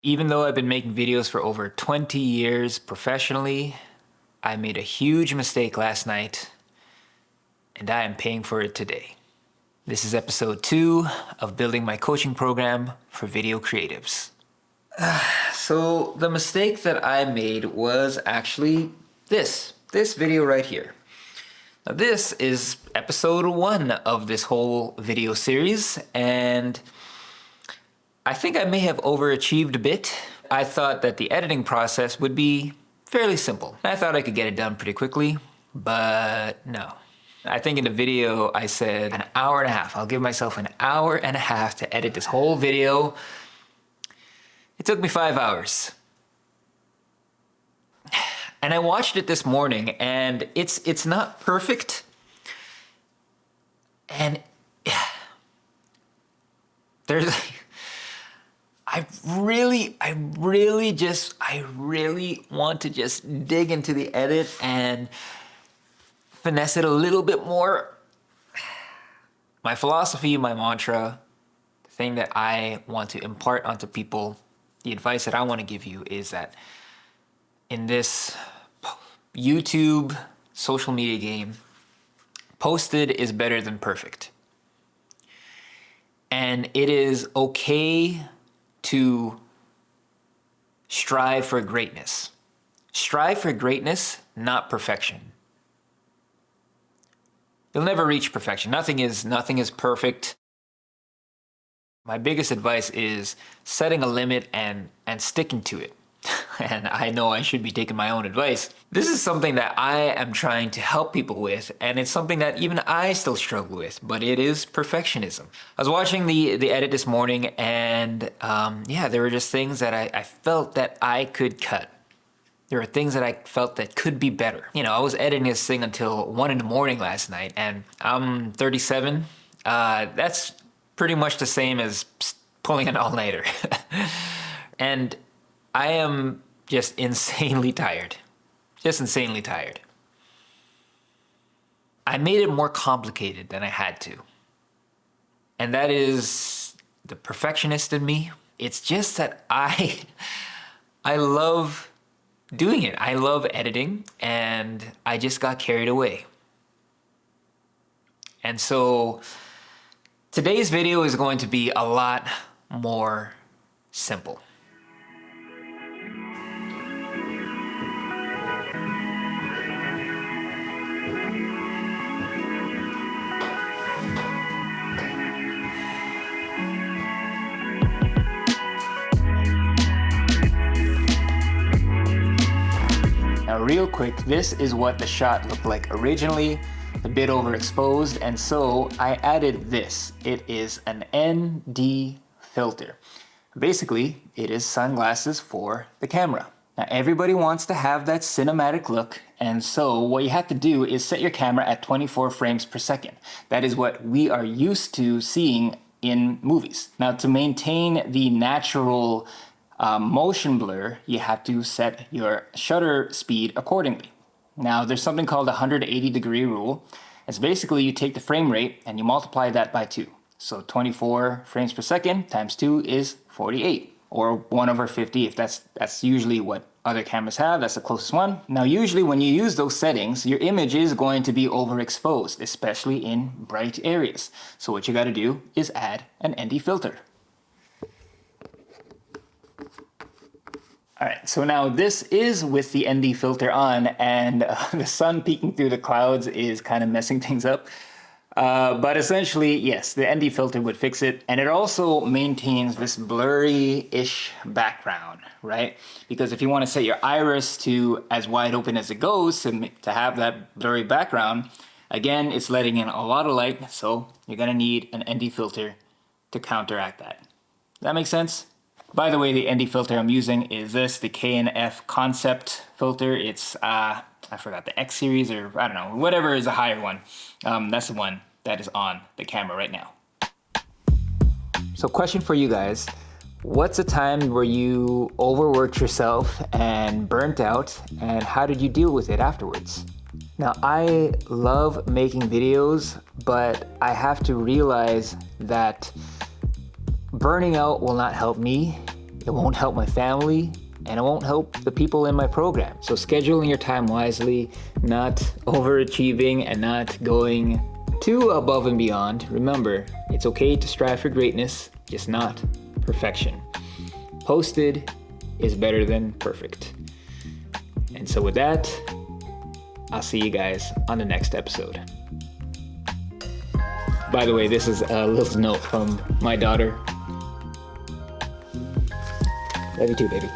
Even though I've been making videos for over 20 years professionally, I made a huge mistake last night, and I am paying for it today. This is episode 2 of building my coaching program for video creatives. So the mistake that I made was actually this video right here. Now this is episode 1 of this whole video series, and I think I may have overachieved a bit. I thought that the editing process would be fairly simple. I thought I could get it done pretty quickly, but no. I think in the video I said an hour and a half. I'll give myself an hour and a half to edit this whole video. It took me 5 hours. And I watched it this morning, and it's not perfect. And there's I really want to just dig into the edit and finesse it a little bit more. My philosophy, my mantra, the thing that I want to impart onto people, the advice that I want to give you is that in this YouTube social media game, posted is better than perfect. And it is okay to strive for greatness. Strive for greatness, not perfection. You'll never reach perfection. Nothing is perfect. My biggest advice is setting a limit and sticking to it. And I know I should be taking my own advice. This is something that I am trying to help people with, and it's something that even I still struggle with, but it is perfectionism. I was watching the edit this morning, and there were just things that I felt that I could cut. There are things that I felt that could be better. You know, I was editing this thing until 1 a.m. last night, and I'm 37. That's pretty much the same as pulling an all-nighter. And I am just insanely tired. Just insanely tired. I made it more complicated than I had to. And that is the perfectionist in me. It's just that I love doing it. I love editing, and I just got carried away. And so today's video is going to be a lot more simple. Now real quick, this is what the shot looked like originally, a bit overexposed, and so I added this. It is an ND filter. Basically, it is sunglasses for the camera. Now everybody wants to have that cinematic look, and so what you have to do is set your camera at 24 frames per second. That is what we are used to seeing in movies. Now to maintain the natural motion blur, you have to set your shutter speed accordingly. Now there's something called the 180-degree rule. It's basically you take the frame rate and you multiply that by 2. So 24 frames per second times 2 is 48, or 1/50 if that's usually what other cameras have. That's the closest one. Now usually when you use those settings, your image is going to be overexposed, especially in bright areas. So what you got to do is add an ND filter. All right, so now this is with the ND filter on, and the sun peeking through the clouds is kind of messing things up. But essentially, yes, the ND filter would fix it. And it also maintains this blurry-ish background, right? Because if you want to set your iris to as wide open as it goes to have that blurry background, again, it's letting in a lot of light, so you're gonna need an ND filter to counteract that. Does that make sense? By the way, the ND filter I'm using is the K&F Concept filter. It's, I forgot, the X series, or I don't know, whatever is a higher one. That's the one that is on the camera right now. So question for you guys, what's a time where you overworked yourself and burnt out, and how did you deal with it afterwards? Now, I love making videos, but I have to realize that burning out will not help me, it won't help my family, and it won't help the people in my program. So scheduling your time wisely, not overachieving and not going too above and beyond. Remember, it's okay to strive for greatness, just not perfection. Posted is better than perfect. And so with that, I'll see you guys on the next episode. By the way, this is a little note from my daughter. Love you too, baby.